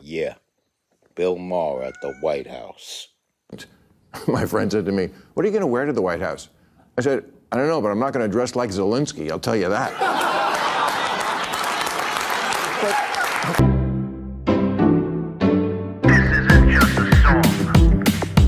Yeah, Bill Maher at the White House. My friend said to me, "What are you going to wear to the White House?" I said, "I don't know, but I'm not going to dress like Zelensky, I'll tell you that."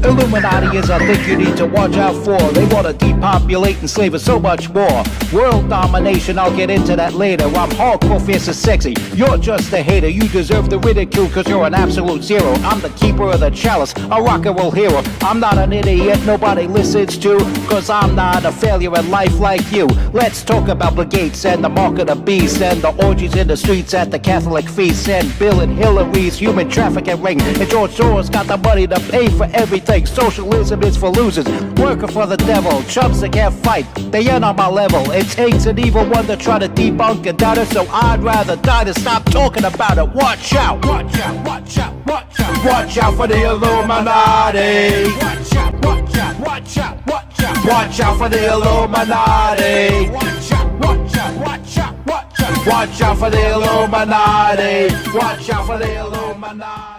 Illuminati is a thing you need to watch out for. They want to depopulate and slave us so much more. World domination, I'll get into that later. I'm hardcore, fierce and sexy. You're just a hater. You deserve the ridicule because you're an absolute zero. I'm the keeper of the chalice, a rock and roll hero. I'm not an idiot nobody listens to because I'm not a failure in life like you. Let's talk about Bill Gates and the mark of the beast and the orgies in the streets at the Catholic feasts and Bill and Hillary's human trafficking ring. And George Soros got the money to pay for everything. Socialism is for losers, working for the devil. Chumps that can't fight, they ain't on my level. It takes an evil one to try to debunk a doubter, so I'd rather die than stop talking about it. Watch out, watch out, watch out, watch out. Watch out for the Illuminati. Watch out, watch out, watch out, watch out. Watch out for the Illuminati. Watch out, watch out, watch out, watch out. Watch out for the Illuminati. Watch out for the Illuminati.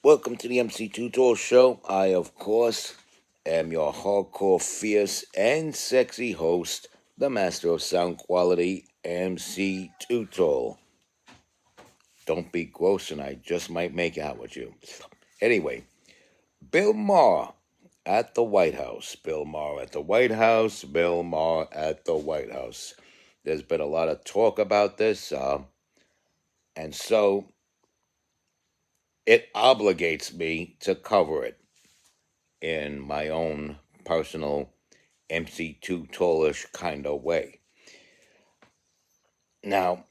Welcome to the MC2 Tour Show. I, of course, am your hardcore, fierce, and sexy host, the master of sound quality, MC2 Toll. Don't be gross and I just might make out with you. Anyway, Bill Maher at the White House. Bill Maher at the White House. Bill Maher at the White House. There's been a lot of talk about this, and so it obligates me to cover it in my own personal MC2 Tallish kind of way. Now,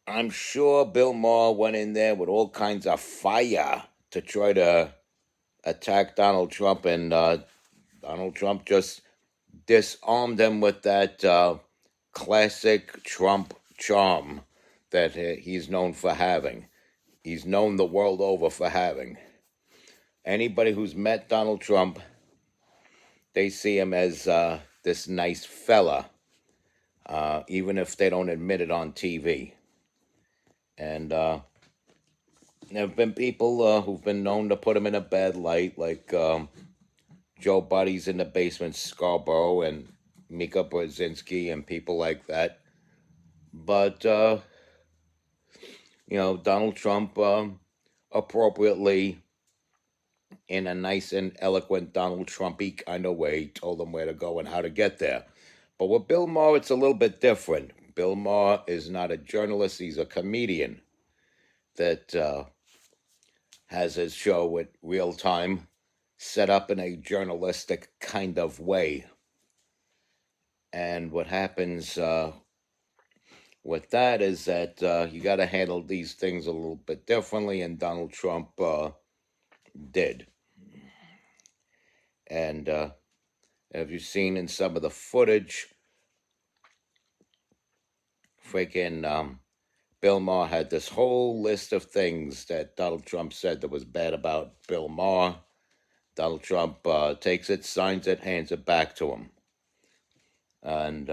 I'm sure Bill Maher went in there with all kinds of fire to try to attack Donald Trump, and Donald Trump just disarmed him with that classic Trump charm that he's known for having. He's known the world over for having. Anybody who's met Donald Trump, they see him as this nice fella, even if they don't admit it on TV. And there have been people who've been known to put him in a bad light, like Joe Buddy's in the Basement Scarborough and Mika Brzezinski and people like that. But, Donald Trump appropriately, in a nice and eloquent Donald Trumpy kind of way, told them where to go and how to get there. But with Bill Maher, it's a little bit different. Bill Maher is not a journalist. He's a comedian that has his show with Real Time set up in a journalistic kind of way. And what happens with that is that you got to handle these things a little bit differently, and Donald Trump did. And have you seen in some of the footage, freaking Bill Maher had this whole list of things that Donald Trump said that was bad about Bill Maher. Donald Trump takes it, signs it, hands it back to him. And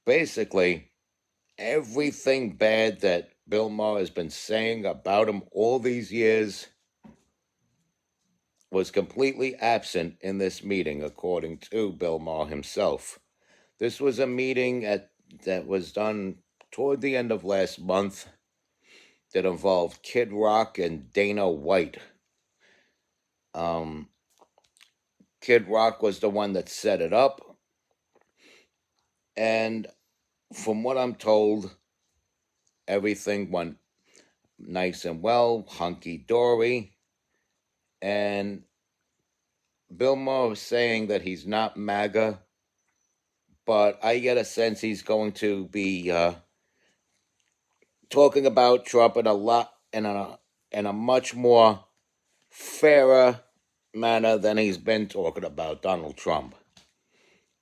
basically, everything bad that Bill Maher has been saying about him all these years was completely absent in this meeting, according to Bill Maher himself. This was a meeting that was done toward the end of last month that involved Kid Rock and Dana White. Kid Rock was the one that set it up. And from what I'm told, everything went nice and well, hunky-dory. And Bill Maher was saying that he's not MAGA, but I get a sense he's going to be talking about Trump in a much more fairer manner than he's been talking about Donald Trump.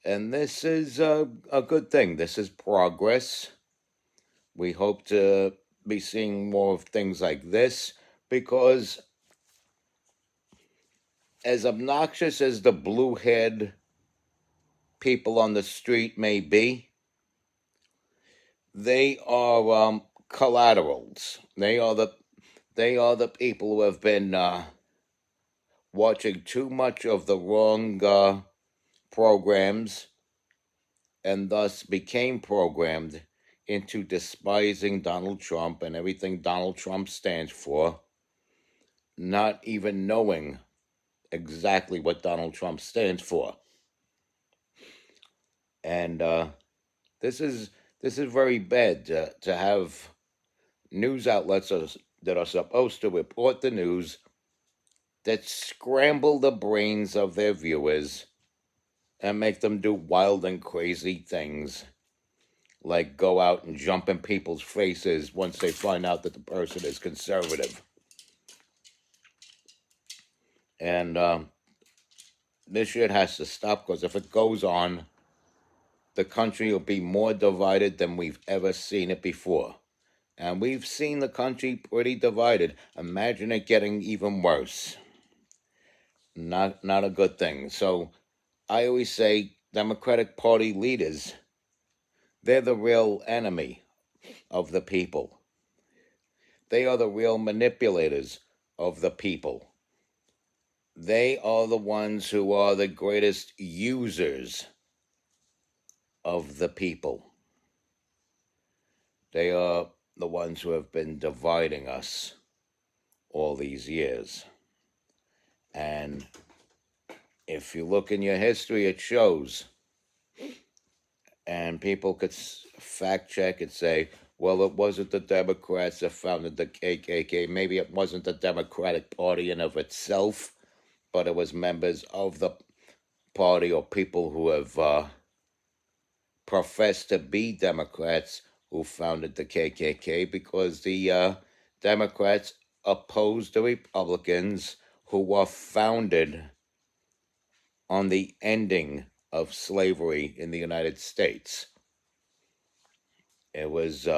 And this is a good thing. This is progress. We hope to be seeing more of things like this, because as obnoxious as the blue-haired people on the street may be, they are collaterals. They are the people who have been watching too much of the wrong programs, and thus became programmed into despising Donald Trump and everything Donald Trump stands for, not even knowing exactly what Donald Trump stands for. And this is this is very bad to have news outlets that are supposed to report the news that scramble the brains of their viewers and make them do wild and crazy things, like go out and jump in people's faces once they find out that the person is conservative. And this shit has to stop, because if it goes on, the country will be more divided than we've ever seen it before. And we've seen the country pretty divided. Imagine it getting even worse. Not a good thing. So I always say Democratic Party leaders, they're the real enemy of the people. They are the real manipulators of the people. They are the ones who are the greatest users of the people. They are the ones who have been dividing us all these years. And if you look in your history, it shows. And people could fact check and say, well, it wasn't the Democrats that founded the KKK. Maybe it wasn't the Democratic Party in of itself, but it was members of the party or people who have professed to be Democrats who founded the KKK, because the Democrats opposed the Republicans who were founded on the ending of slavery in the United States. It was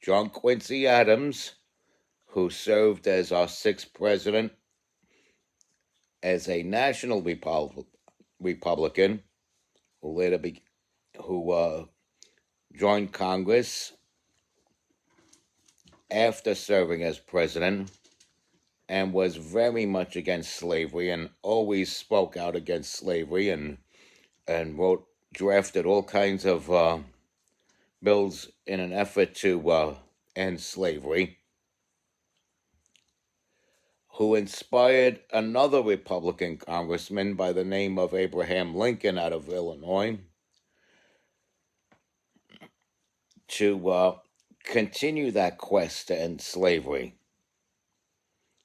John Quincy Adams, who served as our sixth president as a national Republican, who later joined Congress after serving as president, and was very much against slavery and always spoke out against slavery, and drafted all kinds of bills in an effort to end slavery, who inspired another Republican congressman by the name of Abraham Lincoln out of Illinois to continue that quest to end slavery.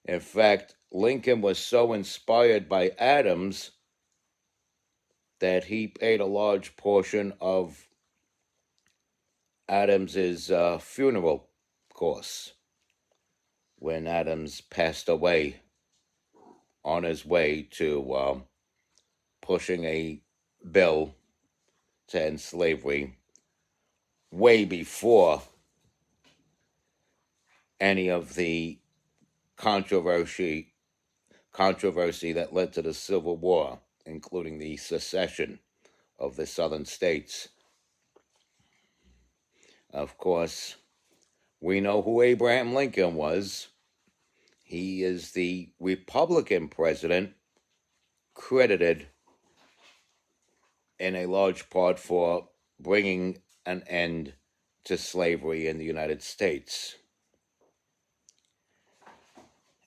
In fact, Lincoln was so inspired by Adams that he paid a large portion of Adams's funeral costs when Adams passed away, on his way to pushing a bill to end slavery way before any of the controversy that led to the Civil War, including the secession of the southern states. Of course, we know who Abraham Lincoln was. He is the Republican president credited in a large part for bringing an end to slavery in the United States.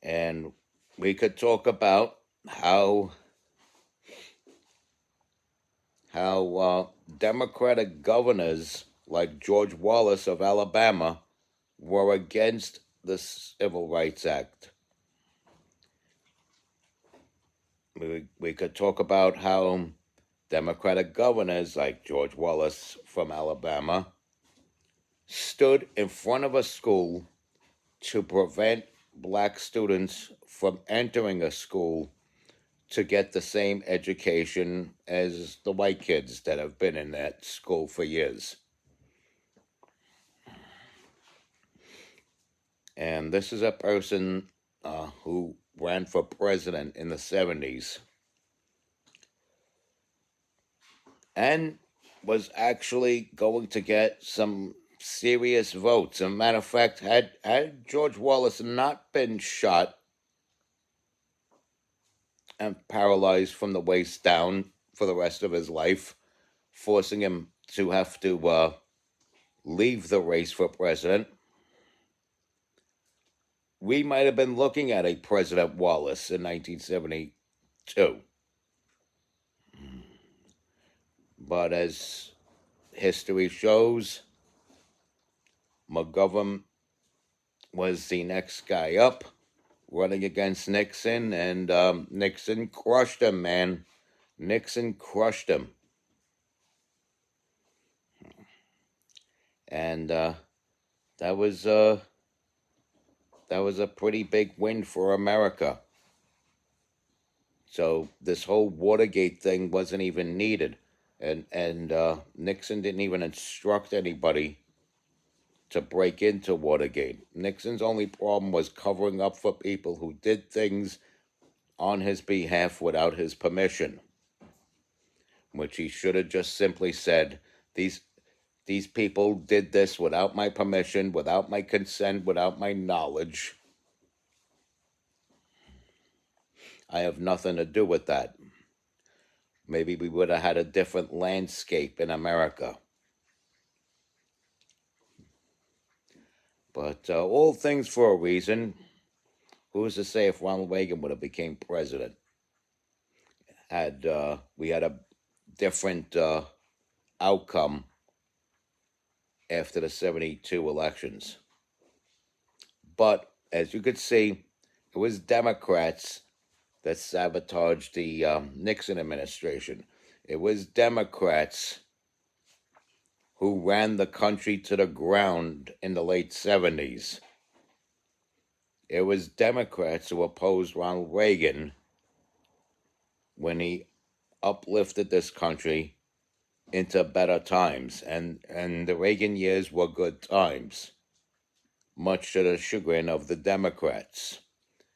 And we could talk about how Democratic governors like George Wallace of Alabama were against the Civil Rights Act. We could talk about how Democratic governors like George Wallace from Alabama stood in front of a school to prevent black students from entering a school to get the same education as the white kids that have been in that school for years. And this is a person who ran for president in the 70s and was actually going to get some serious votes. As a matter of fact, had George Wallace not been shot and paralyzed from the waist down for the rest of his life, forcing him to have to leave the race for president, we might have been looking at a President Wallace in 1972. But as history shows, McGovern was the next guy up, running against Nixon, and Nixon crushed him, man. Nixon crushed him. And that was a pretty big win for America. So this whole Watergate thing wasn't even needed. And Nixon didn't even instruct anybody to break into Watergate. Nixon's only problem was covering up for people who did things on his behalf without his permission, which he should have just simply said, these people did this without my permission, without my consent, without my knowledge. I have nothing to do with that. Maybe we would have had a different landscape in America. But all things for a reason. Who's to say if Ronald Reagan would have became president? Had we had a different outcome after the 72 elections. But as you could see, it was Democrats that sabotaged the Nixon administration. It was Democrats who ran the country to the ground in the late 70s. It was Democrats who opposed Ronald Reagan when he uplifted this country into better times. And the Reagan years were good times, much to the chagrin of the Democrats.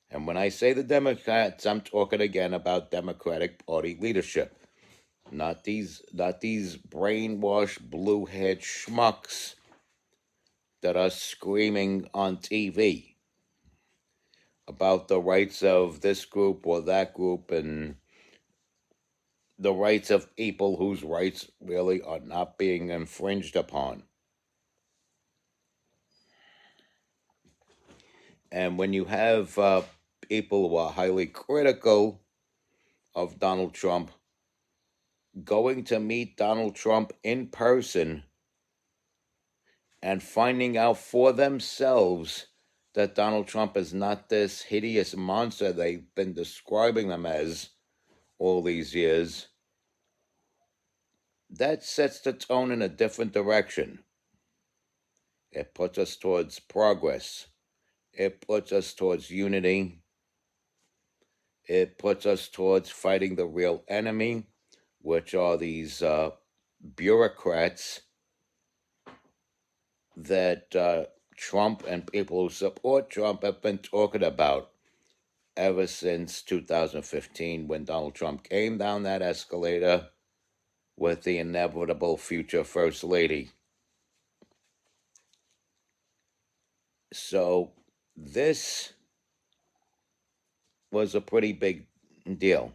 And when I say the Democrats, I'm talking again about Democratic Party leadership. Not these brainwashed, blue-haired schmucks that are screaming on TV about the rights of this group or that group and the rights of people whose rights really are not being infringed upon. And when you have people who are highly critical of Donald Trump going to meet Donald Trump in person and finding out for themselves that Donald Trump is not this hideous monster they've been describing him as all these years, that sets the tone in a different direction. It puts us towards progress. It puts us towards unity. It puts us towards fighting the real enemy, which are these bureaucrats that Trump and people who support Trump have been talking about ever since 2015, when Donald Trump came down that escalator with the inevitable future First Lady. So this was a pretty big deal.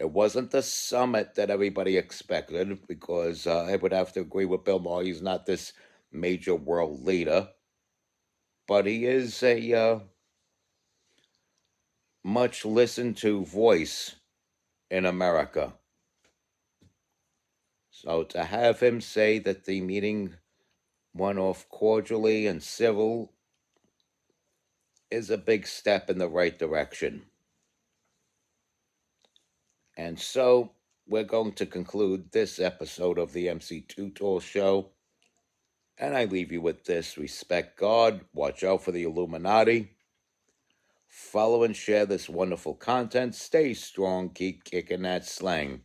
It wasn't the summit that everybody expected, because I would have to agree with Bill Maher. He's not this major world leader, but he is a much listened to voice in America. So to have him say that the meeting went off cordially and civil is a big step in the right direction. And so we're going to conclude this episode of the MC2 Tool Show. And I leave you with this: respect God, watch out for the Illuminati, follow and share this wonderful content, stay strong, keep kicking that slang.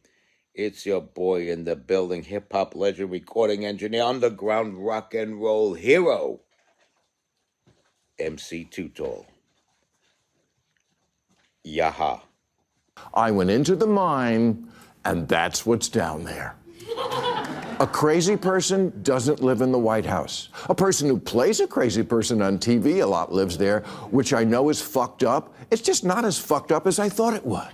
It's your boy in the building, hip-hop legend, recording engineer, underground rock and roll hero, MC Tutol. Yaha. I went into the mine, and that's what's down there. A crazy person doesn't live in the White House. A person who plays a crazy person on TV a lot lives there, which I know is fucked up. It's just not as fucked up as I thought it was.